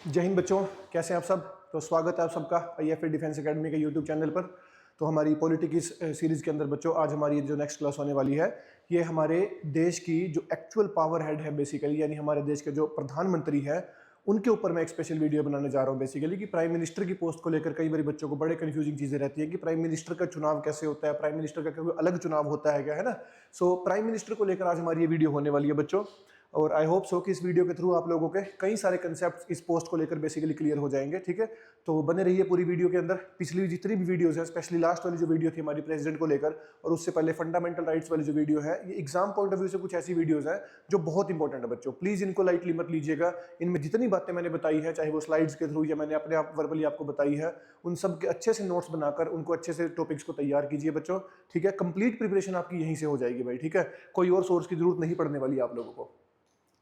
जय हिंद बच्चों, कैसे हैं आप सब। तो स्वागत है आप सबका IFA डिफेंस एकेडमी के यूट्यूब चैनल पर। तो हमारी पॉलिटिक्स सीरीज़ के अंदर बच्चों आज हमारी जो नेक्स्ट क्लास होने वाली है ये हमारे देश की जो एक्चुअल पावर हेड है बेसिकली, यानी हमारे देश के जो प्रधानमंत्री है उनके ऊपर मैं एक स्पेशल वीडियो बनाने जा रहा हूँ बेसिकली कि प्राइम मिनिस्टर की पोस्ट को लेकर कई बार बच्चों को बड़े कंफ्यूजिंग चीज़ें रहती है कि प्राइम मिनिस्टर का चुनाव कैसे होता है, प्राइम मिनिस्टर का कोई अलग चुनाव होता है क्या, है ना। सो प्राइम मिनिस्टर को लेकर आज हमारी ये वीडियो होने वाली है बच्चों, और आई होप सो कि इस वीडियो के थ्रू आप लोगों के कई सारे कंसेप्ट इस पोस्ट को लेकर बेसिकली क्लियर हो जाएंगे। ठीक है, तो बने रहिए पूरी वीडियो के अंदर। पिछली जितनी भी वीडियोस है, स्पेशली लास्ट वाली जो वीडियो थी हमारी प्रेसिडेंट को लेकर, और उससे पहले फंडामेंटल राइट्स वाली जो वीडियो है, ये एग्जाम पॉइंट ऑफ व्यू से कुछ ऐसी वीडियोस हैं जो बहुत इंपॉर्टेंट है बच्चों। प्लीज इनको लाइटली मत लीजिएगा। इनमें जितनी बातें मैंने बताई है, चाहे वो स्लाइड्स के थ्रू या मैंने अपने आप वर्बली आपको बताई है, उन सब के अच्छे से नोट्स बनाकर उनको अच्छे से टॉपिक्स को तैयार कीजिए बच्चों। ठीक है, कंप्लीट प्रिपरेशन आपकी यहीं से हो जाएगी भाई। ठीक है, कोई और सोर्स की जरूरत नहीं पड़ने वाली आप लोगों को।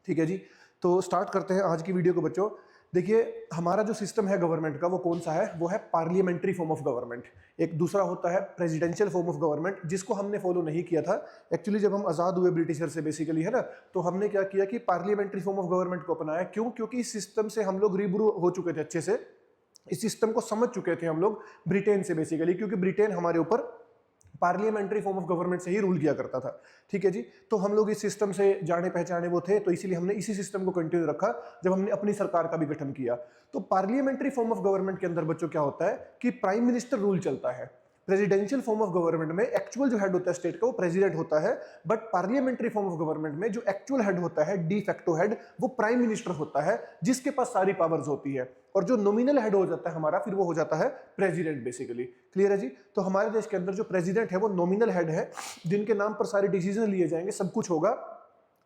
ठीक है जी, तो स्टार्ट करते हैं आज की वीडियो को बच्चों। देखिए, हमारा जो सिस्टम है गवर्नमेंट का वो कौन सा है, वो है पार्लियामेंट्री फॉर्म ऑफ गवर्नमेंट। एक दूसरा होता है प्रेसिडेंशियल फॉर्म ऑफ गवर्नमेंट, जिसको हमने फॉलो नहीं किया था एक्चुअली जब हम आज़ाद हुए ब्रिटिशर से बेसिकली, है ना। तो हमने क्या किया कि पार्लियामेंट्री फॉर्म ऑफ गवर्नमेंट को अपनाया। क्यों? क्योंकि इस सिस्टम से हम लोग रूबरू हो चुके थे, अच्छे से इस सिस्टम को समझ चुके थे हम लोग ब्रिटेन से बेसिकली, क्योंकि ब्रिटेन हमारे ऊपर पार्लियामेंट्री फॉर्म ऑफ गवर्नमेंट से ही रूल किया करता था। ठीक है जी, तो हम लोग इस सिस्टम से जाने पहचाने वो थे, तो इसीलिए हमने इसी सिस्टम को कंटिन्यू रखा जब हमने अपनी सरकार का भी गठन किया। तो पार्लियामेंट्री फॉर्म ऑफ गवर्नमेंट के अंदर बच्चों क्या होता है कि प्राइम मिनिस्टर रूल चलता है। प्रेसिडेंशियल फॉर्म ऑफ गवर्नमेंट में एक्चुअल जो हेड होता है स्टेट का वो प्रेसिडेंट होता है, but parliamentary form of government में जो एक्चुअल हेड होता है, डी फैक्टो हेड, वो प्राइम मिनिस्टर होता है, जिसके पास सारी पावर्स होती है। और जो नॉमिनल हेड हो जाता है हमारा, फिर वो हो जाता है प्रेसिडेंट बेसिकली। क्लियर है जी। तो हमारे देश के अंदर जो प्रेसिडेंट है वो नॉमिनल हेड है, जिनके नाम पर सारे डिसीजन लिए जाएंगे, सब कुछ होगा,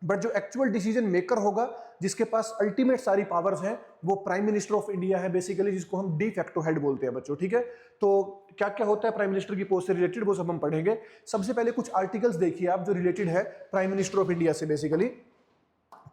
बट जो एक्चुअल डिसीजन मेकर होगा, जिसके पास अल्टीमेट सारी पावर्स हैं, वो प्राइम मिनिस्टर ऑफ इंडिया है बेसिकली, जिसको हम डी फैक्टो हेड बोलते हैं बच्चों। ठीक है, तो क्या क्या होता है प्राइम मिनिस्टर की पोस्ट से रिलेटेड वो सब हम पढ़ेंगे। सबसे पहले कुछ आर्टिकल्स देखिए आप जो रिलेटेड है प्राइम मिनिस्टर ऑफ इंडिया से बेसिकली,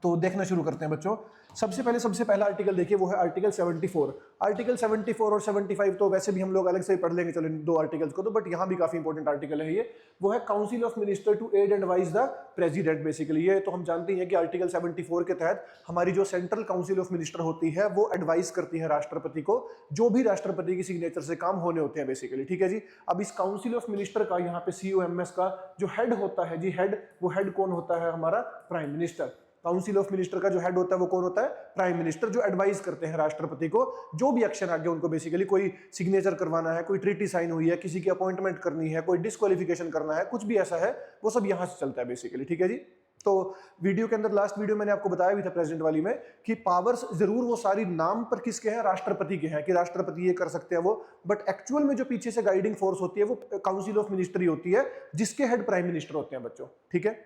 तो देखना शुरू करते हैं बच्चों। सबसे पहला आर्टिकल देखिए, वो है आर्टिकल 74। आर्टिकल 74 और 75 तो वैसे भी हम लोग अलग से ही पढ़ लेंगे, चलो इन दो आर्टिकल्स को तो, बट यहाँ भी काफी इंपॉर्टेंट आर्टिकल है ये। वो है council of minister to aid and advise the president basically. ये तो हम जानते हैं कि आर्टिकल 74 के तहत हमारी जो सेंट्रल काउंसिल ऑफ मिनिस्टर होती है वो एडवाइस करती है राष्ट्रपति को, जो भी राष्ट्रपति की सिग्नेचर से काम होने होते हैं बेसिकली। ठीक है जी। अब इस काउंसिल ऑफ मिनिस्टर का यहाँ पे COMS का जो हेड होता है जी, हेड, वो हेड कौन होता है हमारा? Prime minister. Council of minister का जो हेड होता है वो कौन होता है? प्राइम मिनिस्टर, जो एडवाइस करते हैं राष्ट्रपति को, जो भी एक्शन आगे उनको बेसिकली, कोई सिग्नेचर करवाना है, कोई ट्रीटी साइन हुई है, किसी की अपॉइंटमेंट करनी है, कोई डिस्क्वालिफिकेशन करना है, कुछ भी ऐसा है, वो सब यहां से चलता है बेसिकली। ठीक है जी। तो वीडियो के अंदर, लास्ट वीडियो मैंने आपको बताया भी था प्रेसिडेंट वाली में, कि पावर्स जरूर वो सारी नाम पर किसके हैं? राष्ट्रपति के हैं, कि राष्ट्रपति ये कर सकते हैं वो, बट एक्चुअल में जो पीछे से गाइडिंग फोर्स होती है वो काउंसिल ऑफ मिनिस्टर ही होती है, जिसके हेड प्राइम मिनिस्टर होते हैं बच्चों। ठीक है,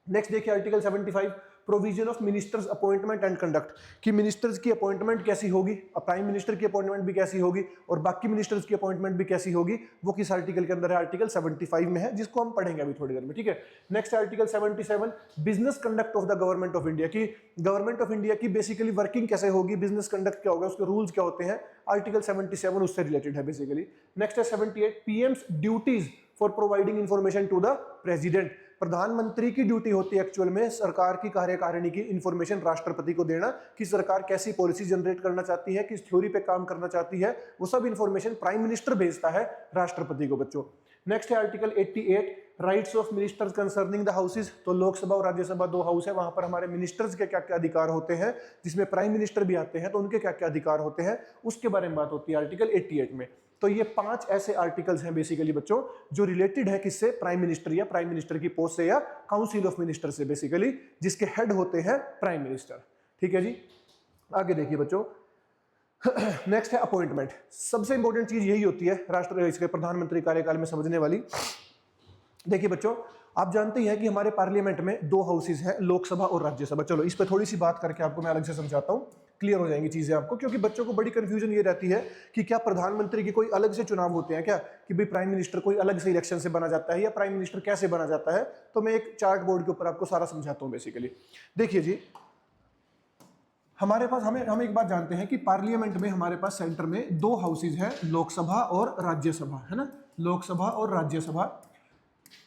नेक्स्ट देखिए article 75, provision of ministers appointment and conduct, कि मिनिस्टर्स की अपॉइंटमेंट कैसी होगी, प्राइम मिनिस्टर की अपॉइंटमेंट भी कैसी होगी, और बाकी मिनिस्टर्स की अपॉइंटमेंट भी कैसी होगी, वो किस आर्टिकल के अंदर है? आर्टिकल 75 में है, जिसको हम पढ़ेंगे अभी थोड़ी देर में। ठीक है, next article 77, business conduct of the government of India, की गवर्नमेंट ऑफ इंडिया की बेसिकली वर्किंग कैसे होगी, बिजनेस कंडक्ट क्या होगा, उसके रूल्स क्या होते हैं, आर्टिकल 77 उससे रिलेटेड है बेसिकली। नेक्स्ट है 78, PM's duties for providing information to the president, प्रधानमंत्री की ड्यूटी होती है एक्चुअल में सरकार की कार्यकारिणी की इंफॉर्मेशन राष्ट्रपति को देना, कि सरकार कैसी पॉलिसी जनरेट करना चाहती है, किस थ्योरी पे काम करना चाहती है, वो सब इंफॉर्मेशन प्राइम मिनिस्टर भेजता है राष्ट्रपति को बच्चों। नेक्स्ट है article 88, rights of ministers concerning the houses, तो लोकसभा और राज्यसभा दो हाउस है, वहां पर हमारे मिनिस्टर्स के क्या क्या अधिकार होते हैं, जिसमें प्राइम मिनिस्टर भी आते हैं, तो उनके क्या क्या अधिकार होते हैं उसके बारे में बात होती है आर्टिकल 88 में। तो ये 5 ऐसे आर्टिकल्स हैं बेसिकली बच्चों जो रिलेटेड है किससे? प्राइम मिनिस्टर या प्राइम मिनिस्टर की पोस्ट से या काउंसिल ऑफ मिनिस्टर से बेसिकली, जिसके हेड होते हैं प्राइम मिनिस्टर। ठीक है जी, आगे देखिए बच्चों। नेक्स्ट है अपॉइंटमेंट। सबसे इंपॉर्टेंट चीज यही होती है राष्ट्र इसके प्रधानमंत्री कार्यकाल में समझने वाली। देखिए बच्चों, आप जानते हैं कि हमारे पार्लियामेंट में 2 हाउसेज हैं, लोकसभा और राज्यसभा। चलो इस पे थोड़ी सी बात करके आपको मैं अलग से समझाता हूं, क्लियर हो जाएंगी चीजें आपको, क्योंकि बच्चों को बड़ी कंफ्यूजन ये रहती है कि क्या प्रधानमंत्री के कोई अलग से चुनाव होते हैं क्या, कि भाई प्राइम मिनिस्टर कोई अलग से इलेक्शन से बना जाता है, या प्राइम मिनिस्टर कैसे बना जाता है। तो मैं एक चार्ट बोर्ड के ऊपर आपको सारा समझाता हूं बेसिकली। देखिए जी, हमारे पास हम एक बात जानते हैं कि पार्लियामेंट में हमारे पास सेंटर में 2 हाउसेज हैं, लोकसभा और राज्यसभा, है ना, लोकसभा और राज्यसभा।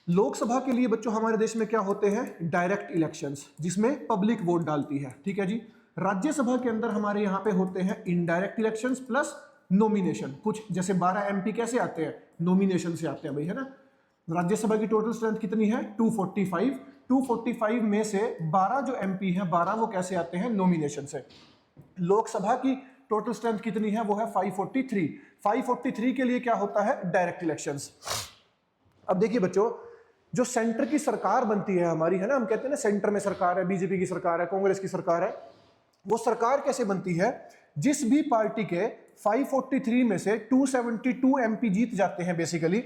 लोकसभा के लिए बच्चों हमारे देश में क्या होते हैं? डायरेक्ट इलेक्शंस, जिसमें पब्लिक वोट डालती है। ठीक है जी। राज्यसभा के अंदर हमारे यहाँ पे होते हैं इनडायरेक्ट इलेक्शंस प्लस नॉमिनेशन। कुछ जैसे 12 एमपी कैसे आते हैं, नॉमिनेशन से आते हैं भाई, है ना। राज्यसभा की टोटल स्ट्रेंथ कितनी है, 245। 245 में से 12 जो एमपी हैं 12 वो कैसे आते हैं, नॉमिनेशन से। लोकसभा की टोटल स्ट्रेंथ कितनी है, वो है 543। 543 के लिए क्या होता है, डायरेक्ट इलेक्शंस। अब देखिए बच्चों, जो सेंटर की सरकार बनती है हमारी, है ना, हम कहते हैं ना सेंटर में सरकार है, बीजेपी की सरकार है, कांग्रेस की सरकार है, वो सरकार कैसे बनती है, जिस भी पार्टी के 543 में से 272 एमपी जीत जाते हैं, बेसिकली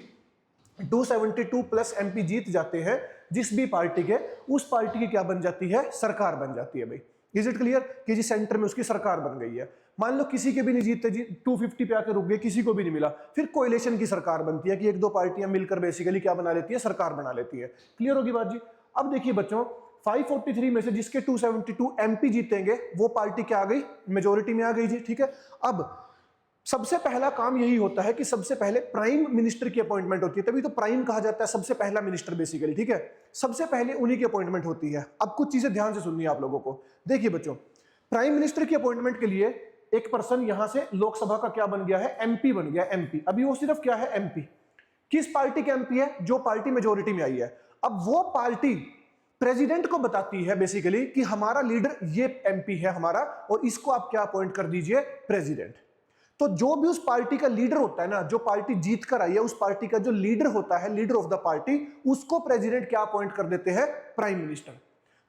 272 प्लस एमपी जीत जाते हैं जिस भी पार्टी के, उस पार्टी की क्या बन जाती है, सरकार बन जाती है भाई। इज इट क्लियर कि जी सेंटर में उसकी सरकार बन गई है। मान लो किसी के भी नहीं जीतते जी, 250 पे आकर रुक गए, किसी को भी नहीं मिला, फिर कोएलिशन की सरकार बनती है कि एक दो पार्टियां मिलकर बेसिकली क्या बना लेती है, सरकार बना लेती है। क्लियर होगी बात जी। अब देखिए बच्चों, 543 में से जिसके 272 एमपी जीतेंगे वो पार्टी क्या आ गई, मेजोरिटी में आ गई जी, ठीक है। अब सबसे पहला काम यही होता है कि सबसे पहले प्राइम मिनिस्टर की अपॉइंटमेंट होती है, तभी तो प्राइम कहा जाता है, सबसे पहला मिनिस्टर बेसिकली, ठीक है। सबसे पहले उन्हीं की अपॉइंटमेंट होती है। अब कुछ चीजें ध्यान से सुननी है आप लोगों को। देखिए बच्चों, प्राइम मिनिस्टर की अपॉइंटमेंट के लिए एक पर्सन यहां से लोकसभा का क्या बन गया है, एमपी बन गया, एमपी। अभी वो सिर्फ क्या है, एमपी। किस पार्टी के एमपी है, जो पार्टी मेजोरिटी में आई है। अब वो पार्टी प्रेसिडेंट को बताती है बेसिकली कि हमारा लीडर ये एमपी है हमारा, और इसको आप क्या अपॉइंट कर दीजिए, प्रेसिडेंट। तो जो भी उस पार्टी का लीडर होता है ना, जो पार्टी जीत कर आई है, उस पार्टी का जो लीडर होता है, लीडर ऑफ द पार्टी, उसको प्रेसिडेंट क्या अपॉइंट कर देते हैं, प्राइम मिनिस्टर।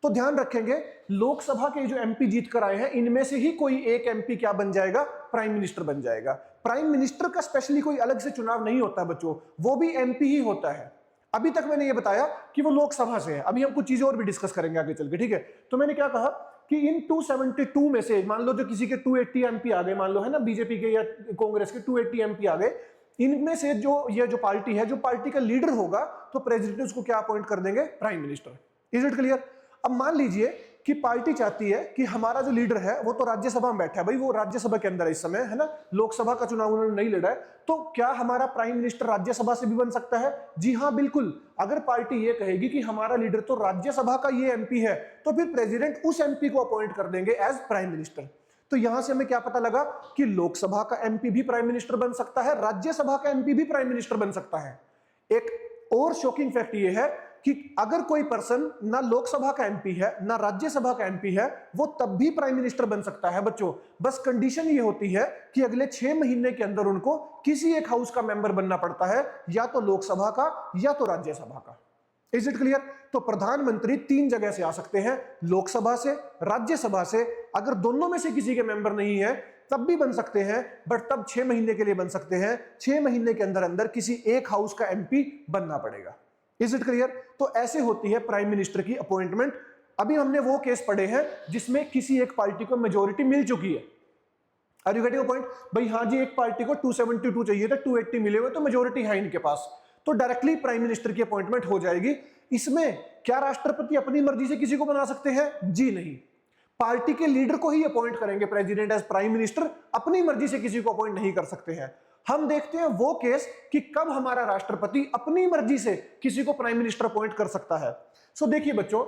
तो ध्यान रखेंगे, लोकसभा के जो एमपी जीत कर आए हैं, इनमें से ही कोई एक एमपी क्या बन जाएगा, प्राइम मिनिस्टर बन जाएगा। प्राइम मिनिस्टर का स्पेशली कोई अलग से चुनाव नहीं होता बच्चों, वो भी एमपी ही होता है। अभी तक मैंने ये बताया कि वो लोकसभा से है, अभी हम कुछ चीजें और भी डिस्कस करेंगे आगे चल के, ठीक है। तो मैंने क्या कहा कि इन 272 में से मान लो जो किसी के 280 एमपी आ गए, मान लो, है ना, बीजेपी के या कांग्रेस के 280 एमपी आ गए, इनमें से जो ये जो पार्टी है, जो पार्टी का लीडर होगा, तो प्रेसिडेंट उसको क्या अपॉइंट कर देंगे, prime minister. Is it clear. अब मान लीजिए कि पार्टी चाहती है कि हमारा जो लीडर है वो तो राज्यसभा में बैठा है भाई, वो राज्यसभा के अंदर है इस समय, है ना, लोकसभा का चुनाव उन्होंने नहीं लड़ा है, तो क्या हमारा प्राइम मिनिस्टर राज्यसभा से भी बन सकता है? जी हाँ, बिल्कुल। अगर पार्टी ये कहेगी कि हमारा लीडर तो राज्यसभा का ये एमपी है, तो फिर प्रेसिडेंट उस एमपी को अपॉइंट कर देंगे एज प्राइम मिनिस्टर। तो यहां से हमें क्या पता लगा कि लोकसभा का एमपी भी प्राइम मिनिस्टर बन सकता है, राज्यसभा का एमपी भी प्राइम मिनिस्टर बन सकता है। एक और शॉकिंग फैक्ट ये है कि अगर कोई पर्सन ना लोकसभा का एमपी है ना राज्यसभा का एमपी है, वो तब भी प्राइम मिनिस्टर बन सकता है बच्चों। बस कंडीशन ये होती है कि अगले 6 महीने के अंदर उनको किसी एक हाउस का मेंबर बनना पड़ता है, या तो लोकसभा का या तो राज्यसभा का। Is it clear. तो प्रधानमंत्री 3 जगह से आ सकते हैं, लोकसभा से, राज्यसभा से। अगर दोनों में से किसी के मेंबर नहीं है तब भी बन सकते हैं, बट तब 6 महीने के लिए बन सकते हैं। 6 महीने के अंदर अंदर किसी एक हाउस का एमपी बनना पड़ेगा। Is it clear. तो ऐसे होती है प्राइम मिनिस्टर की अपॉइंटमेंट। अभी हमने वो केस पढ़े हैं जिसमें किसी एक पार्टी को मेजोरिटी मिल चुकी है। आर यू गेटिंग पॉइंट भाई। हाँ जी, एक पार्टी को 272 चाहिए था, 280 मिले हुए, तो मेजोरिटी है इनके पास, तो डायरेक्टली प्राइम मिनिस्टर की अपॉइंटमेंट हो जाएगी। इसमें क्या राष्ट्रपति अपनी मर्जी से किसी को बना सकते हैं? जी नहीं, पार्टी के लीडर को ही अपॉइंट करेंगे प्रेसिडेंट एज प्राइम मिनिस्टर, अपनी मर्जी से किसी को अपॉइंट नहीं कर सकते हैं। हम देखते हैं वो केस कि कब हमारा राष्ट्रपति अपनी मर्जी से किसी को प्राइम मिनिस्टर अपॉइंट कर सकता है। सो देखिए बच्चों,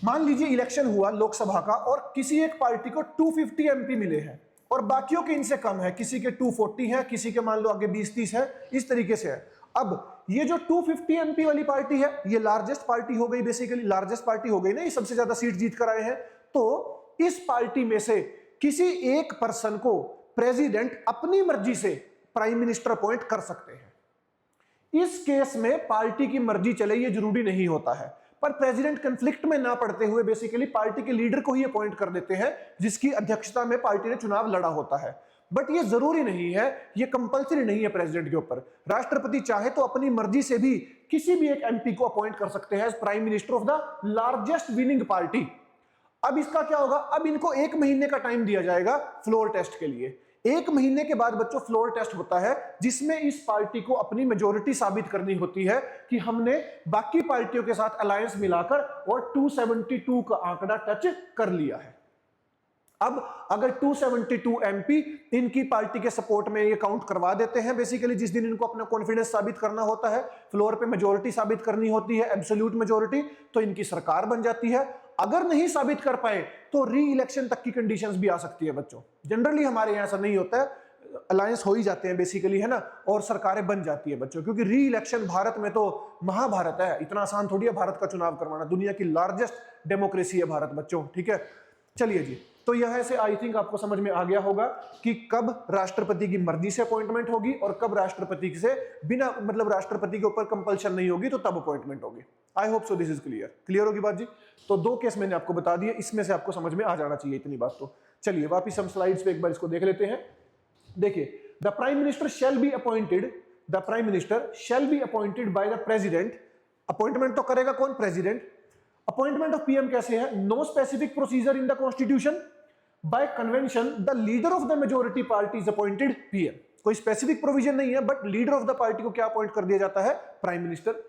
मान लीजिए इलेक्शन हुआ लोकसभा का और किसी एक पार्टी को 250 एमपी मिले हैं और बाकियों के इनसे कम है, किसी के 240 है, किसी के मान लो आगे 20-30 है, इस तरीके से है। अब ये जो 250 एमपी वाली पार्टी है, ये लार्जेस्ट पार्टी हो गई, बेसिकली लार्जेस्ट पार्टी हो गई ना, ये सबसे ज्यादा सीट जीत कर आए हैं। तो इस पार्टी में से किसी एक पर्सन को प्रेसिडेंट अपनी मर्जी से प्राइम मिनिस्टर अपॉइंट कर सकते हैं। इस केस में पार्टी की मर्जी चले ये जरूरी नहीं होता है, पर प्रेसिडेंट कंफ्लिक्ट में ना पड़ते हुए बेसिकली पार्टी के लीडर को ही अपॉइंट कर देते हैं, जिसकी अध्यक्षता में पार्टी ने चुनाव लड़ा होता है। बट ये जरूरी नहीं है, ये कंपल्सरी नहीं है प्रेसिडेंट के ऊपर। राष्ट्रपति चाहे तो अपनी मर्जी से भी किसी भी एक एमपी को अपॉइंट कर सकते हैं as prime minister of the largest winning party. अब इसका क्या होगा, अब इनको 1 महीने का टाइम दिया जाएगा फ्लोर टेस्ट के लिए। 1 महीने के बाद बच्चों फ्लोर टेस्ट होता है, जिसमें इस पार्टी को अपनी मेजोरिटी साबित करनी होती है कि हमने बाकी पार्टियों के साथ अलायंस मिलाकर और 272 का आंकड़ा टच कर लिया है। अब अगर 272 एमपी इनकी पार्टी के सपोर्ट में ये काउंट करवा देते हैं, बेसिकली जिस दिन इनको अपना कॉन्फिडेंस साबित करना होता है, फ्लोर पे मेजोरिटी साबित करनी होती है, एब्सोल्यूट मेजोरिटी, तो इनकी सरकार बन जाती है। अगर नहीं साबित कर पाए तो री इलेक्शन तक की कंडीशंस भी आ सकती है बच्चों। जनरली हमारे यहाँ ऐसा नहीं होता है, अलायंस हो ही जाते हैं बेसिकली, है ना, और सरकारें बन जाती है बच्चों, क्योंकि री इलेक्शन भारत में तो महाभारत है, इतना आसान थोड़ी है भारत का चुनाव करवाना, दुनिया की लार्जेस्ट डेमोक्रेसी है भारत बच्चों, ठीक है। चलिए जी, तो यहां से आई थिंक आपको समझ में आ गया होगा कि कब राष्ट्रपति की मर्जी से अपॉइंटमेंट होगी और कब राष्ट्रपति से बिना मतलब राष्ट्रपति के ऊपर कंपल्शन नहीं होगी तो तब अपॉइंटमेंट होगी। I hope so this is clear. Clear होगी बात जी। तो दो केस मैंने आपको बता दिए, इसमें से आपको समझ में आ जाना चाहिए इतनी बात। तो चलिए वापिस हम स्लाइड्स पे एक बार इसको देख लेते हैं। देखिए, the prime minister shall be appointed, the prime minister shall be appointed by the president. Appointment तो करेगा कौन? प्रेसिडेंट। अपॉइंटमेंट ऑफ पीएम कैसे है? No specific procedure in the constitution, by convention the leader of the majority party is appointed PM. कोई specific provision नहीं है, but leader of the party को क्या अपॉइंट कर दिया जाता है? Prime minister.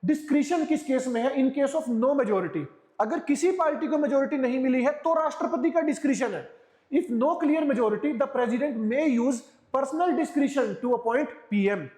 डिस्क्रिशन किस केस में है? इन केस ऑफ नो मेजोरिटी। अगर किसी पार्टी को मेजोरिटी नहीं मिली है तो राष्ट्रपति का डिस्क्रिशन है। If no clear majority the president may use personal discretion to appoint PM.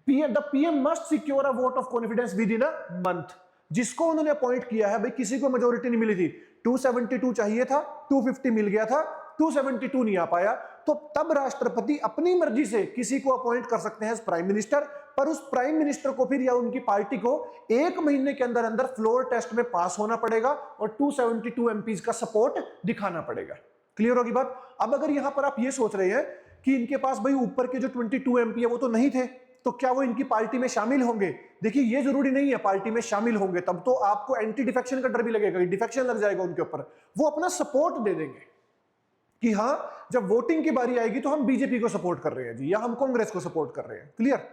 The PM must secure a vote of confidence within a month. जिसको उन्होंने अपॉइंट किया है, भाई किसी को मेजोरिटी नहीं मिली थी, 272 चाहिए था, 250 मिल गया था, 272 नहीं आ पाया, तो तब राष्ट्रपति अपनी मर्जी से किसी को अपॉइंट कर सकते हैं प्राइम मिनिस्टर, पर उस प्राइम मिनिस्टर को फिर या उनकी पार्टी को 1 महीने के अंदर अंदर फ्लोर टेस्ट में पास होना पड़ेगा और 272 एमपीज का सपोर्ट दिखाना पड़ेगा। क्लियर होगी बात। अब अगर यहां पर आप ये सोच रहे हैं कि इनके पास भाई ऊपर के जो 22 एमपी है वो तो नहीं थे, तो क्या वो इनकी पार्टी में शामिल होंगे? देखिए, ये जरूरी नहीं है पार्टी में शामिल होंगे, तब तो आपको एंटी डिफेक्शन का डर भी लगेगा, डिफेक्शन लग जाएगा उनके ऊपर। वो अपना सपोर्ट दे देंगे कि हां, जब वोटिंग की बारी आएगी तो हम बीजेपी को सपोर्ट कर रहे हैं जी, या हम कांग्रेस को सपोर्ट कर रहे हैं। क्लियर।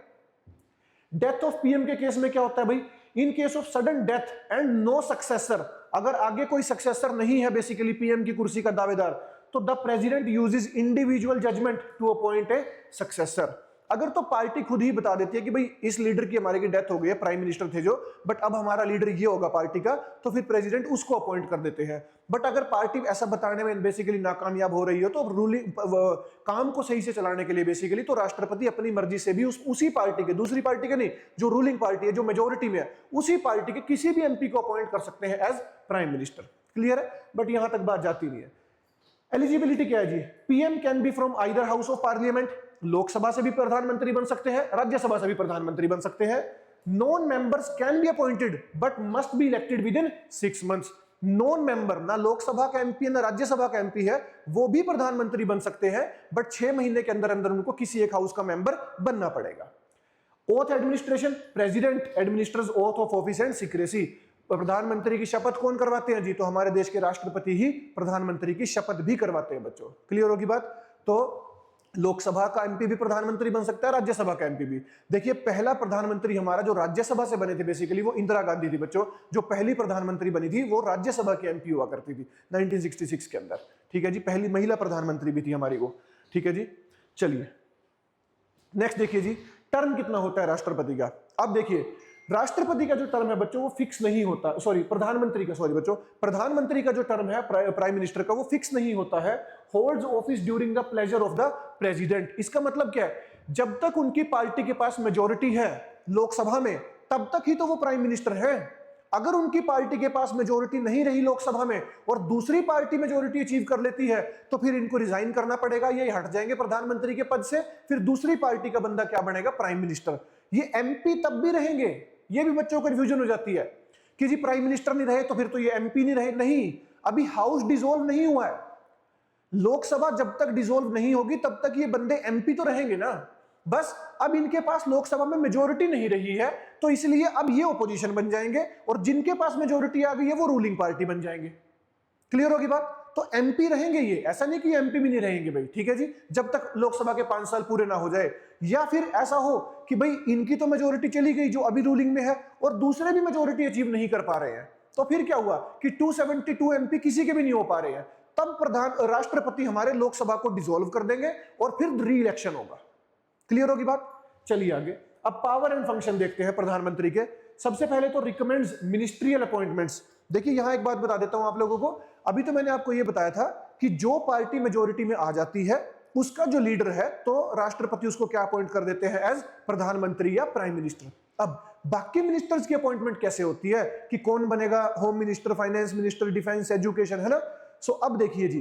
डेथ ऑफ पीएम के केस में क्या होता है भाई? In case of sudden death and no successor, अगर आगे कोई सक्सेसर नहीं है बेसिकली पीएम की कुर्सी का दावेदार, तो the president uses individual judgement to appoint a successor. अगर तो पार्टी खुद ही बता देती है कि भाई इस लीडर की हमारे की डेथ हो गई है, प्राइम मिनिस्टर थे जो, बट अब हमारा लीडर ये होगा पार्टी का, तो फिर प्रेसिडेंट उसको अपॉइंट कर देते हैं। बट अगर पार्टी ऐसा बताने में बेसिकली नाकामयाब हो रही हो, तो रूलिंग काम को सही से चलाने के लिए बेसिकली तो राष्ट्रपति अपनी मर्जी से भी उसी पार्टी के, दूसरी पार्टी के नहीं, जो रूलिंग पार्टी है, जो मेजोरिटी में है, उसी पार्टी के किसी भी एमपी को अपॉइंट कर सकते हैं एज प्राइम मिनिस्टर। क्लियर है। बट यहां तक बात जाती नहीं है। एलिजिबिलिटी क्या है जी? PM can be from either house of parliament, Lok Sabha से भी प्रधानमंत्री बन सकते हैं, राज्यसभा से भी प्रधानमंत्री बन सकते हैं। Non members can be appointed but must be elected with in 6 months. Non member, ना लोकसभा का एमपी है ना राज्यसभा का एमपी है, वो भी प्रधानमंत्री बन सकते हैं, बट 6 महीने के अंदर अंदर उनको किसी एक हाउस का मेंबर बनना पड़ेगा। Oath administration, president administers oath of office and secrecy. प्रधानमंत्री की शपथ कौन करवाते हैं जी? तो हमारे देश के राष्ट्रपति ही प्रधानमंत्री की शपथ भी करवाते हैं बच्चों। क्लियर होगी बात। तो लोकसभा का एमपी भी प्रधानमंत्री बन सकता है, राज्यसभा का एमपी भी। देखिए, पहला प्रधानमंत्री हमारा जो राज्यसभा से बने थे बेसिकली वो इंदिरा गांधी थी बच्चों, जो पहली प्रधानमंत्री बनी थी वो राज्यसभा की एमपी हुआ करती थी 1966 के अंदर। ठीक है जी, पहली महिला प्रधानमंत्री भी थी हमारी वो। ठीक है जी। चलिए नेक्स्ट देखिए जी, टर्म कितना होता है राष्ट्रपति का। अब देखिए, राष्ट्रपति का जो टर्म है बच्चों वो फिक्स नहीं होता, सॉरी प्रधानमंत्री का, सॉरी बच्चों, प्रधानमंत्री का जो टर्म है प्राइम मिनिस्टर का वो फिक्स नहीं होता है। Holds office during the pleasure of the president. इसका मतलब क्या है? जब तक उनकी पार्टी के पास मेजोरिटी है लोकसभा में, तब तक ही तो वो प्राइम मिनिस्टर है। अगर उनकी पार्टी के पास मेजोरिटी नहीं रही लोकसभा में और दूसरी पार्टी मेजोरिटी अचीव कर लेती है, तो फिर इनको रिजाइन करना पड़ेगा, ये हट जाएंगे प्रधानमंत्री के पद से, फिर दूसरी पार्टी का बंदा क्या बनेगा? Prime minister. ये एमपी तब भी रहेंगे, ये भी बच्चों को कंफ्यूजन हो जाती है कि जी प्राइम मिनिस्टर नहीं रहे तो फिर तो ये एमपी नहीं रहे। नहीं, अभी हाउस डिसॉल्व नहीं हुआ है। लोकसभा जब तक डिसॉल्व नहीं होगी तब तक ये बंदे एमपी तो रहेंगे ना। बस अब इनके पास लोकसभा में मेजोरिटी नहीं रही है, तो इसलिए अब ये ओपोजिशन बन जाएंगे और जिनके पास मेजोरिटी आ गई है वो रूलिंग पार्टी बन जाएंगे। क्लियर होगी बात। तो एमपी रहेंगे ये, ऐसा नहीं कि एमपी भी नहीं रहेंगे भाई। ठीक है जी, जब तक लोकसभा के 5 साल पूरे ना हो जाए, या फिर ऐसा हो कि भाई इनकी तो मेजोरिटी चली गई जो अभी रूलिंग में है और दूसरे भी मेजोरिटी अचीव नहीं कर पा रहे हैं, तो फिर क्या हुआ कि 272 एमपी किसी के भी नहीं हो पा रहे हैं, तब राष्ट्रपति हमारे लोकसभा को डिसॉल्व कर देंगे और फिर री इलेक्शन होगा। क्लियर होगी बात। चलिए आगे, अब पावर एंड फंक्शन देखते हैं प्रधानमंत्री के। सबसे पहले तो रिकमेंड्स मिनिस्ट्रियल अपॉइंटमेंट्स। देखिए यहां एक बात बता देता हूं आप लोगों को, अभी तो मैंने आपको यह बताया था कि जो पार्टी मेजोरिटी में आ जाती है उसका जो लीडर है तो राष्ट्रपति उसको क्या अपॉइंट कर देते हैं एज प्रधानमंत्री या प्राइम मिनिस्टर। अब बाकी मिनिस्टर्स की अपॉइंटमेंट कैसे होती है कि कौन बनेगा home minister, finance minister, defence, education, है ना। सो अब देखिए जी,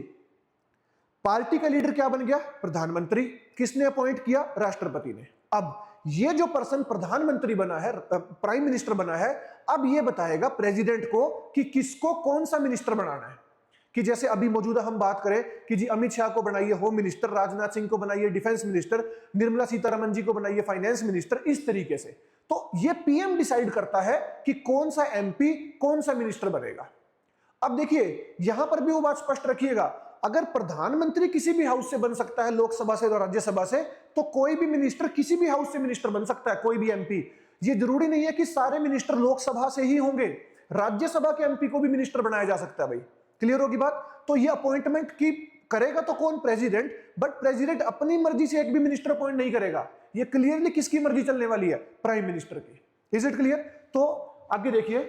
पार्टी का लीडर क्या बन गया? प्रधानमंत्री। किसने अपॉइंट किया? राष्ट्रपति ने। अब ये जो पर्सन प्रधानमंत्री बना है, प्राइम मिनिस्टर बना है, अब ये बताएगा प्रेसिडेंट को कि किसको कौन सा मिनिस्टर बनाना है। कि जैसे अभी मौजूदा हम बात करें कि जी अमित शाह को बनाइए होम मिनिस्टर, राजनाथ सिंह को बनाइए डिफेंस मिनिस्टर, निर्मला सीतारमण जी को बनाइए फाइनेंस मिनिस्टर, इस तरीके से। तो ये पीएम डिसाइड करता है कि कौन सा एमपी कौन सा मिनिस्टर बनेगा। अब देखिए यहां पर भी वो बात स्पष्ट रखिएगा, अगर प्रधानमंत्री किसी भी हाउस से बन सकता है, लोकसभा से और राज्यसभा से, तो कोई भी मिनिस्टर किसी भी हाउस से मिनिस्टर बन सकता है, कोई भी एमपी। ये जरूरी नहीं है कि सारे मिनिस्टर लोकसभा से ही होंगे, राज्यसभा के एमपी को भी मिनिस्टर बनाया जा सकता है भाई। क्लियर होगी बात? तो ये अपॉइंटमेंट की करेगा तो कौन? प्रेसिडेंट। बट प्रेसिडेंट अपनी मर्जी से एक भी मिनिस्टर अपॉइंट नहीं करेगा, ये क्लियरली किसकी मर्जी चलने वाली है? प्राइम मिनिस्टर की। Is it clear? तो आगे देखिए,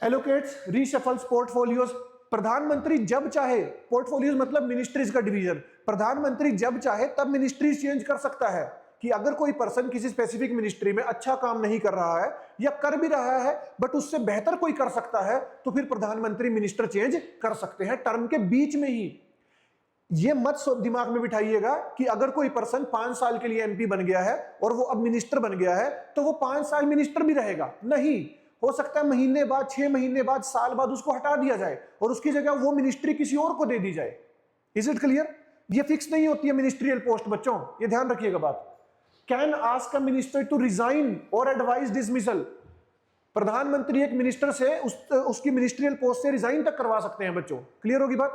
एलोकेट्स, रीशफल्स पोर्टफोलियोज। प्रधानमंत्री जब चाहे, पोर्टफोलियोज मतलब मिनिस्ट्रीज का डिवीजन, प्रधानमंत्री जब चाहे तब मिनिस्ट्रीज चेंज कर सकता है। कि अगर कोई पर्सन किसी स्पेसिफिक मिनिस्ट्री में अच्छा काम नहीं कर रहा है या कर भी रहा है बट उससे बेहतर कोई कर सकता है, तो फिर प्रधानमंत्री मिनिस्टर चेंज कर सकते हैं टर्म के बीच में ही। ये मत दिमाग में बिठाइएगा कि अगर कोई पर्सन 5 साल के लिए एमपी बन गया है और वो अब मिनिस्टर बन गया है तो वो 5 साल मिनिस्टर भी रहेगा। नहीं, हो सकता है महीने बाद, 6 महीने बाद, साल बाद उसको हटा दिया जाए और उसकी जगह वो मिनिस्ट्री किसी और को दे दी जाए। Is it clear? ये फिक्स नहीं होती है मिनिस्ट्रियल पोस्ट बच्चों, ये ध्यान रखिएगा बात। Can ask a minister to resign और एडवाइस डिसमिसल। प्रधानमंत्री एक मिनिस्टर से उसकी मिनिस्ट्रियल पोस्ट से रिजाइन तक करवा सकते हैं बच्चों। क्लियर होगी बात?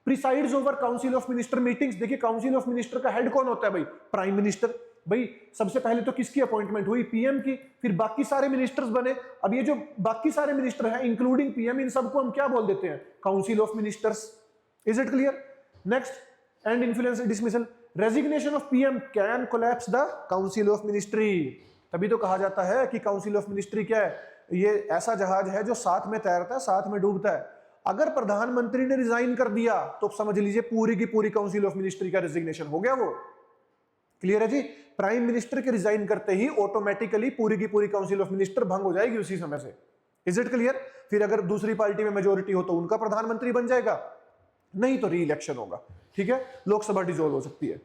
Presides over council of minister meetings. देखिए काउंसिल ऑफ मिनिस्टर का हेड कौन होता है भाई? Prime minister. भाई सबसे पहले तो किसकी अपॉइंटमेंट हुई? पीएम की, फिर बाकी सारे मिनिस्टर्स बने। अब ये जो बाकी सारे मिनिस्टर हैं इंक्लूडिंग पीएम, इन सबको हम क्या बोल देते हैं? Council of ministers. Is it clear? Next, and influence dismissal. Resignation of PM can collapse the council of ministry. तभी तो कहा जाता है कि काउंसिल ऑफ मिनिस्ट्री क्या है? ये ऐसा जहाज है जो साथ में तैरता है, साथ में डूबता है। अगर प्रधानमंत्री ने रिजाइन कर दिया तो समझ लीजिए पूरी की पूरी काउंसिल ऑफ मिनिस्ट्री का रेजिग्नेशन हो गया वो। क्लियर है जी? प्राइम मिनिस्टर के रिजाइन करते ही ऑटोमेटिकली पूरी की पूरी काउंसिल ऑफ मिनिस्टर भंग हो जाएगी उसी समय से। Is it clear? फिर अगर दूसरी पार्टी में मेजोरिटी हो तो उनका प्रधानमंत्री बन जाएगा, नहीं तो री इलेक्शन होगा। ठीक है, लोकसभा डिसॉल्व हो सकती है।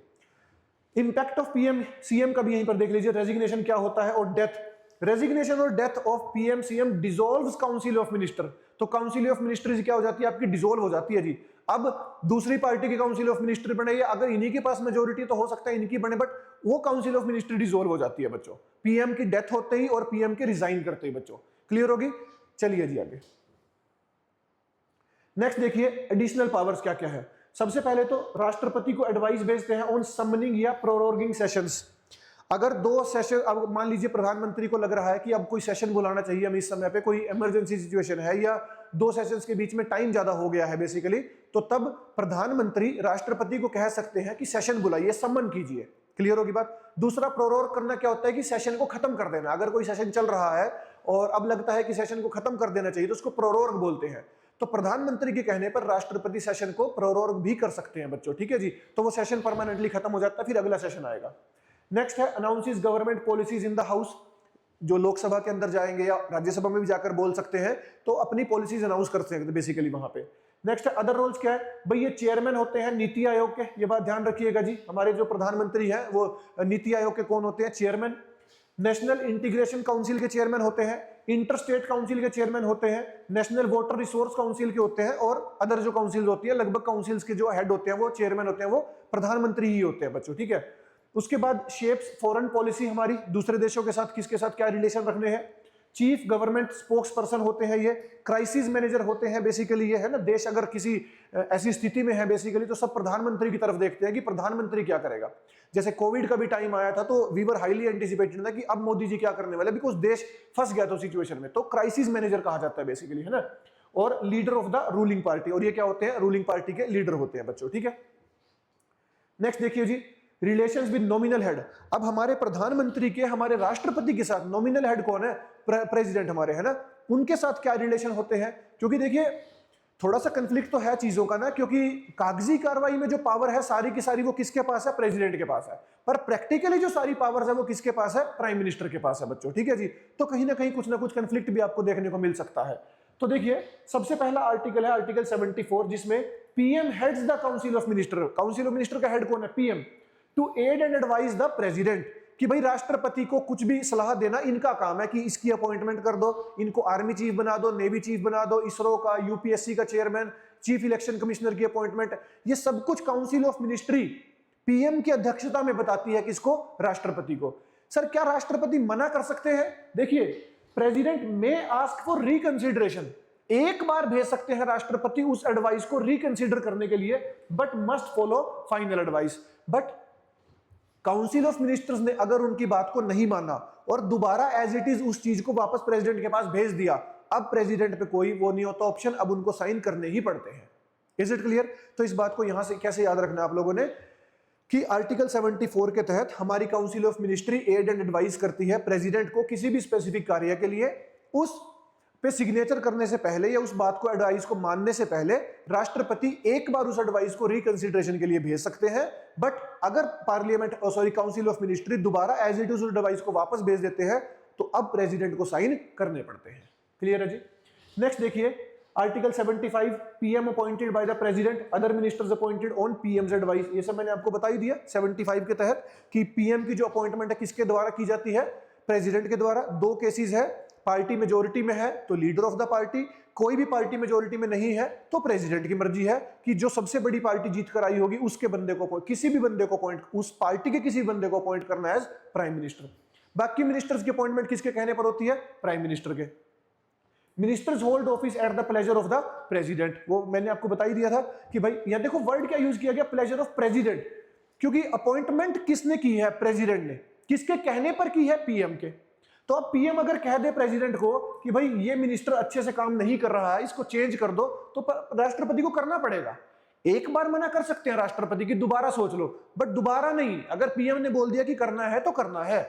इंपैक्ट ऑफ पीएम सीएम का भी यहीं पर देख लीजिए, रेजिग्नेशन क्या होता है और डेथ। रेजिग्नेशन और death of PM CM dissolves council of minister. तो काउंसिल ऑफ मिनिस्टर्स क्या हो जाती है? आपकी डिसॉल्व हो जाती है जी। अब दूसरी पार्टी की काउंसिल ऑफ मिनिस्टर बने, अगर इन्हीं के पास मेजोरिटी तो हो सकता है इनकी बने, बट वो काउंसिल ऑफ मिनिस्टर डिसॉल्व हो जाती है बच्चों, पीएम की डेथ होते ही और पीएम के रिजाइन करते ही बच्चों। क्लियर होगी? चलिए जी आगे। नेक्स्ट देखिए एडिशनल पावर्स क्या क्या है। सबसे पहले तो राष्ट्रपति को एडवाइस भेजते हैं ऑन समनिंग या प्रोरोगिंग सेशंस। अगर 2 सेशन, अब मान लीजिए प्रधानमंत्री को लग रहा है कि अब कोई सेशन बुलाना चाहिए, हम इस समय पे कोई इमरजेंसी सिचुएशन है या 2 सेशंस के बीच में टाइम ज्यादा हो गया है बेसिकली, तो तब प्रधानमंत्री राष्ट्रपति को कह सकते हैं कि सेशन बुलाइए, सम्मन कीजिए। क्लियर होगी बात? दूसरा प्रोरोग करना क्या होता है कि सेशन को खत्म कर देना। अगर कोई सेशन चल रहा है और अब लगता है कि सेशन को खत्म कर देना चाहिए तो उसको प्रोरोग बोलते हैं। तो प्रधानमंत्री के कहने पर राष्ट्रपति सेशन को प्रोरोग भी कर सकते हैं बच्चों। ठीक है जी, तो वो सेशन परमानेंटली खत्म हो जाता है, फिर अगला सेशन आएगा। नेक्स्ट है announces government policies in the house. जो लोकसभा के अंदर जाएंगे या राज्यसभा में भी जाकर बोल सकते हैं, तो अपनी पॉलिसीज अनाउंस करते हैं बेसिकली वहां पे। नेक्स्ट है अदर रोल्स क्या है भाई? ये चेयरमैन होते हैं नीति आयोग के, ये बात ध्यान रखिएगा जी। हमारे जो प्रधानमंत्री है वो नीति आयोग के कौन होते हैं? चेयरमैन। नेशनल इंटीग्रेशन काउंसिल के चेयरमैन होते हैं, इंटरस्टेट काउंसिल के चेयरमैन होते हैं, नेशनल वाटर रिसोर्स काउंसिल के होते हैं, और अदर जो काउंसिल होती है लगभग काउंसिल्स के जो हेड होते हैं वो चेयरमैन होते हैं, वो प्रधानमंत्री ही होते हैं बच्चों। ठीक है, उसके बाद शेप्स फॉरेन पॉलिसी, हमारी दूसरे देशों के साथ किसके साथ क्या रिलेशन रखने हैं। चीफ गवर्नमेंट स्पोक्स पर्सन होते हैं ये, क्राइसिस मैनेजर होते हैं बेसिकली ये, है ना। देश अगर किसी ऐसी स्थिति में है बेसिकली तो सब प्रधानमंत्री की तरफ देखते हैं कि प्रधानमंत्री क्या करेगा। जैसे कोविड का भी टाइम आया था तो वी वर हाईली एंटिसिपेटेड था कि अब मोदी जी क्या करने वाले, बिकॉज देश फंस गया था सिचुएशन में। तो क्राइसिस मैनेजर कहा जाता है बेसिकली, है ना। और leader of the ruling party, और ये क्या होते हैं? रूलिंग पार्टी के लीडर होते हैं बच्चों। ठीक है, नेक्स्ट देखिए जी, रिलेशंस विद नॉमिनल हेड। अब हमारे प्रधानमंत्री के हमारे राष्ट्रपति के साथ नॉमिनल हेड कौन है? प्रेसिडेंट हमारे, है ना, उनके साथ क्या रिलेशन होते हैं? क्योंकि देखिए थोड़ा सा कंफ्लिक्ट तो है चीजों का ना, क्योंकि कागजी कार्रवाई में जो पावर है सारी की सारी वो किसके पास है? प्रेसिडेंट के पास है। पर प्रैक्टिकली जो सारी पावर्स है वो किसके पास है? प्राइम मिनिस्टर के पास है बच्चों, ठीक है जी। तो कहीं ना कहीं कुछ ना कुछ कंफ्लिक्ट भी आपको देखने को मिल सकता है। तो देखिए सबसे पहला आर्टिकल है आर्टिकल 74, जिसमें PM heads the council of minister. Council of minister का हेड कौन है? PM. To aid and advise the president, कि भाई राष्ट्रपति को कुछ भी सलाह देना इनका काम है, कि इसकी अपॉइंटमेंट कर दो, इनको आर्मी चीफ बना दो, नेवी चीफ बना दो, इसरो का, यूपीएससी का चेयरमैन, चीफ इलेक्शन कमिश्नर की अपॉइंटमेंट, ये सब कुछ काउंसिल ऑफ मिनिस्ट्री पीएम की अध्यक्षता में बताती है किसको? राष्ट्रपति को। सर क्या राष्ट्रपति मना कर सकते हैं? देखिए प्रेसिडेंट में आस्क फॉर रिकंसिडरेशन, एक बार भेज सकते हैं राष्ट्रपति उस एडवाइस को रिकंसिडर करने के लिए, but must follow final advice. But council of ministers ने अगर उनकी बात को नहीं माना और दोबारा एज इट इज उस चीज को वापस प्रेसिडेंट के पास भेज दिया, अब प्रेसिडेंट पे कोई वो नहीं होता ऑप्शन, अब उनको साइन करने ही पड़ते हैं। Is it clear? तो इस बात को यहां से कैसे याद रखना है आप लोगों ने, कि आर्टिकल 74 के तहत हमारी council of ministry aid and advise करती है प्रेसिडेंट को किसी भी स्पेसिफिक कार्य के लिए। उस पे सिग्नेचर करने से पहले या उस बात को एडवाइस को मानने से पहले राष्ट्रपति एक बार उस एडवाइस को रिकंसिडरेशन के लिए भेज सकते हैं। बट अगर पार्लियामेंट काउंसिल ऑफ मिनिस्ट्री दोबारा एज इट इज उस एडवाइस को वापस भेज देते हैं तो अब प्रेसिडेंट को साइन करने पड़ते हैं। क्लियर है जी? नेक्स्ट देखिए article 75, PM appointed by the president, other ministers appointed on PM's advice. ये सब मैंने आपको बता ही दिया 75 के तहत कि पीएम की जो अपॉइंटमेंट है किसके द्वारा की जाती है? प्रेसिडेंट के द्वारा। दो केसेस है, पार्टी मेजोरिटी में है तो लीडर ऑफ द पार्टी, कोई भी पार्टी मेजोरिटी में नहीं है तो प्रेसिडेंट की मर्जी है कि जो सबसे बड़ी पार्टी जीत कर आई होगी उसके बंदे को, किसी भी बंदे को अपॉइंट, उस पार्टी के किसी बंदे को अपॉइंट करना है एज प्राइम मिनिस्टर। बाकी मिनिस्टर्स की अपॉइंटमेंट किसके कहने पर होती है? प्राइम मिनिस्टर के। Ministers hold office at the pleasure of the president, वो मैंने आपको बता ही दिया था कि भाई यहां देखो वर्ड क्या यूज किया गया? प्लेजर ऑफ प्रेसिडेंट, क्योंकि अपॉइंटमेंट किसने की है? प्रेसिडेंट ने। किसके कहने पर की है? पीएम के। तो अब पीएम अगर कह दे प्रेसिडेंट को कि भाई ये मिनिस्टर अच्छे से काम नहीं कर रहा है, इसको चेंज कर दो, तो राष्ट्रपति को करना पड़ेगा। एक बार मना कर सकते हैं राष्ट्रपति की, दोबारा सोच लो, बट दोबारा नहीं। अगर पीएम ने बोल दिया कि करना है तो करना है।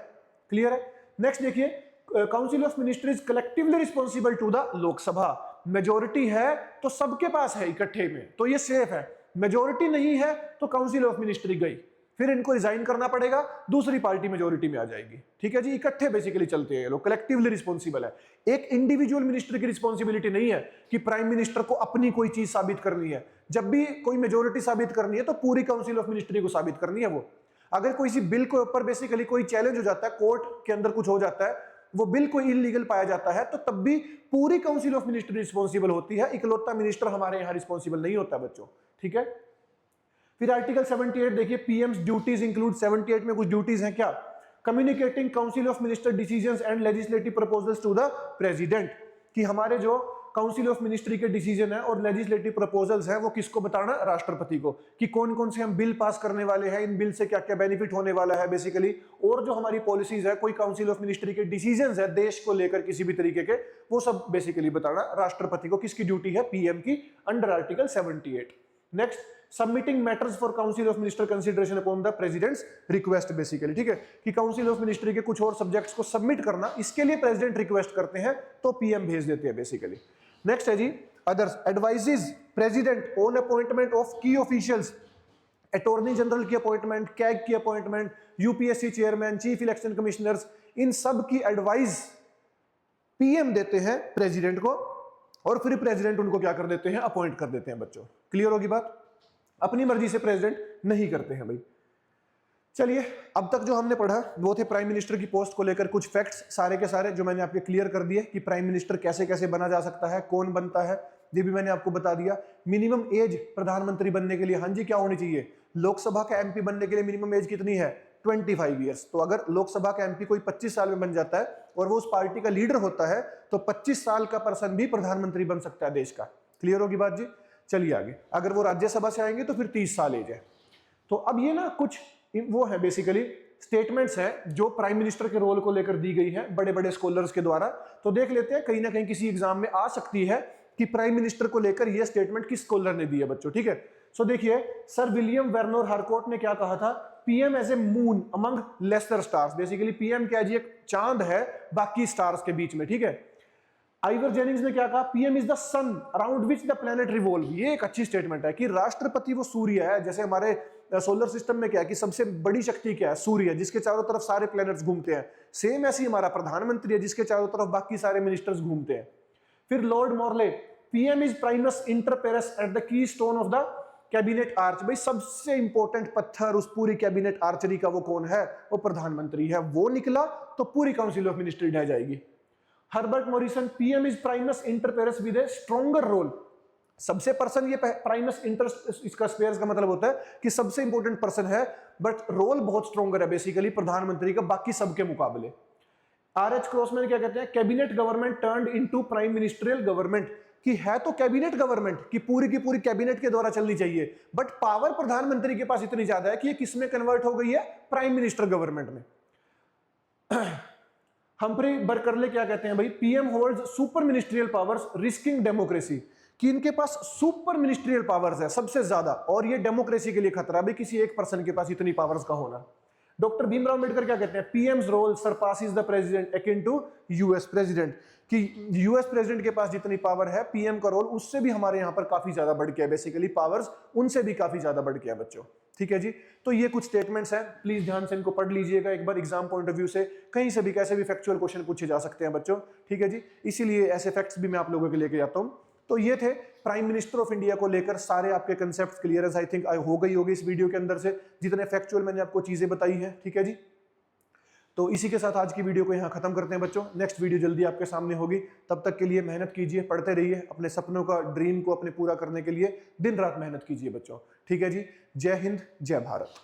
क्लियर है? नेक्स्ट देखिए, council of minister is collectively responsible to the Lok Sabha. Majority है तो सबके पास है इकट्ठे में, तो ये सेफ है। मेजोरिटी नहीं है तो काउंसिल ऑफ मिनिस्ट्री गई, फिर इनको रिजाइन करना पड़ेगा, दूसरी पार्टी मेजोरिटी में आ जाएगी। ठीक है जी, इकट्ठे बेसिकली चलते हैं ये लोग, कलेक्टिवली रिस्पॉन्सिबल है। एक इंडिविजुअल मिनिस्टर की रिस्पॉन्सिबिलिटी नहीं है कि प्राइम मिनिस्टर को अपनी कोई चीज साबित करनी है। जब भी कोई मेजोरिटी साबित करनी है तो पूरी काउंसिल ऑफ मिनिस्ट्री को साबित करनी है। वो अगर कोई सी बिल के ऊपर बेसिकली कोई चैलेंज हो जाता है, कोर्ट के अंदर कुछ हो जाता है, वो बिल कोई इलीगल पाया जाता है, तो तब भी पूरी काउंसिल ऑफ मिनिस्ट्री रिस्पॉन्सिबल होती है। इकलौता मिनिस्टर हमारे यहाँ रिस्पॉन्सिबल नहीं होता बच्चों। ठीक है, फिर आर्टिकल 78 देखिए, पीएम्स ड्यूटीज इंक्लूड, 78 में कुछ ड्यूटीज हैं क्या? Communicating council of minister decisions and legislative proposals to the president, कि हमारे जो काउंसिल ऑफ मिनिस्ट्री के डिसीजन है और लेजिस्लेटिव प्रपोजल्स हैं वो किसको बताना? राष्ट्रपति को, कि कौन कौन से हम बिल पास करने वाले हैं, इन बिल से क्या क्या बेनिफिट होने वाला है बेसिकली, और जो हमारी पॉलिसीज है, कोई काउंसिल ऑफ मिनिस्ट्री के डिसीजंस है देश को लेकर किसी भी तरीके के, वो सब बेसिकली बताना राष्ट्रपति को। किसकी ड्यूटी है? पीएम की, under article 78। Next, submitting matters for council of minister consideration upon the president's request, basically. ठीक है, कि काउंसिल ऑफ मिनिस्ट्री के कुछ और सब्जेक्ट्स को सबमिट करना, इसके लिए प्रेसिडेंट रिक्वेस्ट करते हैं तो पीएम भेज देते हैं बेसिकली। नेक्स्ट है जी, others, advises president on appointment of की ऑफिशियल्स, अटॉर्नी जनरल की अपॉइंटमेंट, कैग की appointment, UPSC chairman, chief election commissioners, इन सब की एडवाइस पीएम देते हैं प्रेसिडेंट को, और फिर प्रेसिडेंट उनको क्या कर देते हैं? अपॉइंट कर देते हैं बच्चों। क्लियर होगी बात? अपनी मर्जी से प्रेसिडेंट नहीं करते हैं भाई। चलिए, अब तक जो हमने पढ़ा वो थे प्राइम मिनिस्टर की पोस्ट को लेकर कुछ फैक्ट्स, सारे के सारे जो मैंने आपके क्लियर कर दिए कि प्राइम मिनिस्टर कैसे कैसे बना जा सकता है, कौन बनता है, ये भी मैंने आपको बता दिया। मिनिमम एज प्रधानमंत्री बनने के लिए, हाँ जी, क्या होनी चाहिए? लोकसभा का एमपी बनने के लिए मिनिमम एज कितनी है? 25 ईयर्स। तो अगर लोकसभा का एमपी कोई 25 साल में बन जाता है और वो उस पार्टी का लीडर होता है तो 25 साल का पर्सन भी प्रधानमंत्री बन सकता है देश का। क्लियर होगी बात जी? चलिए आगे, अगर वो राज्यसभा से आएंगे तो फिर 30 साल एज है। तो अब ये ना कुछ वो है बेसिकली स्टेटमेंट्स है जो प्राइम मिनिस्टर के रोल को लेकर दी गई है बड़े बड़े स्कॉलर्स के द्वारा। तो देख लेते हैं, कहीं ना कहीं किसी एग्जाम में आ सकती है कि प्राइम मिनिस्टर को लेकर यह स्टेटमेंट किस स्कॉलर ने दी है बच्चों। ठीक है, सो देखिए सर विलियम वर्नर हार्कोट ने क्या कहा था, PM as a moon among lesser stars. Basically PM क्या जी, एक चांद है बाकी स्टार्स के बीच में, ठीक है। आइवर जेनिंग्स ने क्या कहा, PM is the sun around which the planet revolve. ये एक अच्छी स्टेटमेंट है कि राष्ट्रपति वो सूर्य है, जैसे हमारे सोलर सिस्टम में क्या है कि सबसे बड़ी शक्ति क्या है, सूर्य, जिसके चारों तरफ सारे प्लैनेट्स घूमते हैं। सेम ऐसे ही हमारा प्रधानमंत्री है जिसके चारों तरफ बाकी सारे मिनिस्टर्स घूमते हैं। फिर Lord Morley, PM is primus inter Paris at the key stone of the cabinet arch. भाई सबसे इंपॉर्टेंट पत्थर उस पूरी कैबिनेट आर्चरी का वो कौन है, वो प्रधानमंत्री है। वो निकला तो पूरी काउंसिल ऑफ मिनिस्ट्री ढह जाएगी। Herbert Morrison, PM is primus inter pares with a stronger role. सबसे पर्सन, ये प्राइमस इंटर, इसका स्पेयर्स का मतलब होता है कि सबसे इंपॉर्टेंट पर्सन है बट रोल बहुत स्ट्रॉन्गर है बेसिकली प्रधानमंत्री का बाकी सबके मुकाबले। आर.एच. क्रॉसमैन क्या कहते हैं, cabinet government turned into prime ministerial government, कि है तो कैबिनेट गवर्नमेंट की पूरी कैबिनेट के द्वारा चलनी चाहिए, बट पावर प्रधानमंत्री के पास इतनी ज्यादा है कि ये किसमें कन्वर्ट हो गई है, प्राइम मिनिस्टर गवर्नमेंट में। हम्फ्री बर्करले क्या कहते हैं भाई, PM holds super ministerial powers risking democracy, कि इनके पास सुपर मिनिस्ट्रियल पावर्स है सबसे ज्यादा, और ये डेमोक्रेसी के लिए खतरा भी किसी एक पर्सन के पास इतनी पावर्स का होना। डॉक्टर भीमराव अम्बेडकर क्या कहते हैं, PM's role surpasses the president akin to US president, कि यूएस प्रेसिडेंट के पास जितनी पावर है पीएम का रोल उससे भी हमारे यहाँ पर काफी ज्यादा बढ़ गया, बेसिकली पावर्स उनसे भी काफी ज्यादा बढ़ गया बच्चों, ठीक है जी। तो ये कुछ स्टेटमेंट्स हैं, प्लीज ध्यान से इनको पढ़ लीजिएगा एक बार, एग्जाम पॉइंट ऑफ व्यू से कहीं से भी कैसे भी फैक्चुअल क्वेश्चन पूछे जा सकते हैं बच्चों, ठीक है जी। इसीलिए ऐसे फैक्ट्स भी मैं आप लोगों के लेके जाता हूँ। तो ये थे प्राइम मिनिस्टर ऑफ इंडिया को लेकर सारे आपके कंसेप्ट क्लियर है, आई थिंक हो गई होगी इस वीडियो के अंदर से, जितने फैक्चुअल मैंने आपको चीजें बताई हैं, ठीक है जी। तो इसी के साथ आज की वीडियो को यहाँ खत्म करते हैं बच्चों, नेक्स्ट वीडियो जल्दी आपके सामने होगी, तब तक के लिए मेहनत कीजिए, पढ़ते रहिए, अपने सपनों का ड्रीम को अपने पूरा करने के लिए दिन रात मेहनत कीजिए बच्चों, ठीक है जी। जय हिंद, जय भारत।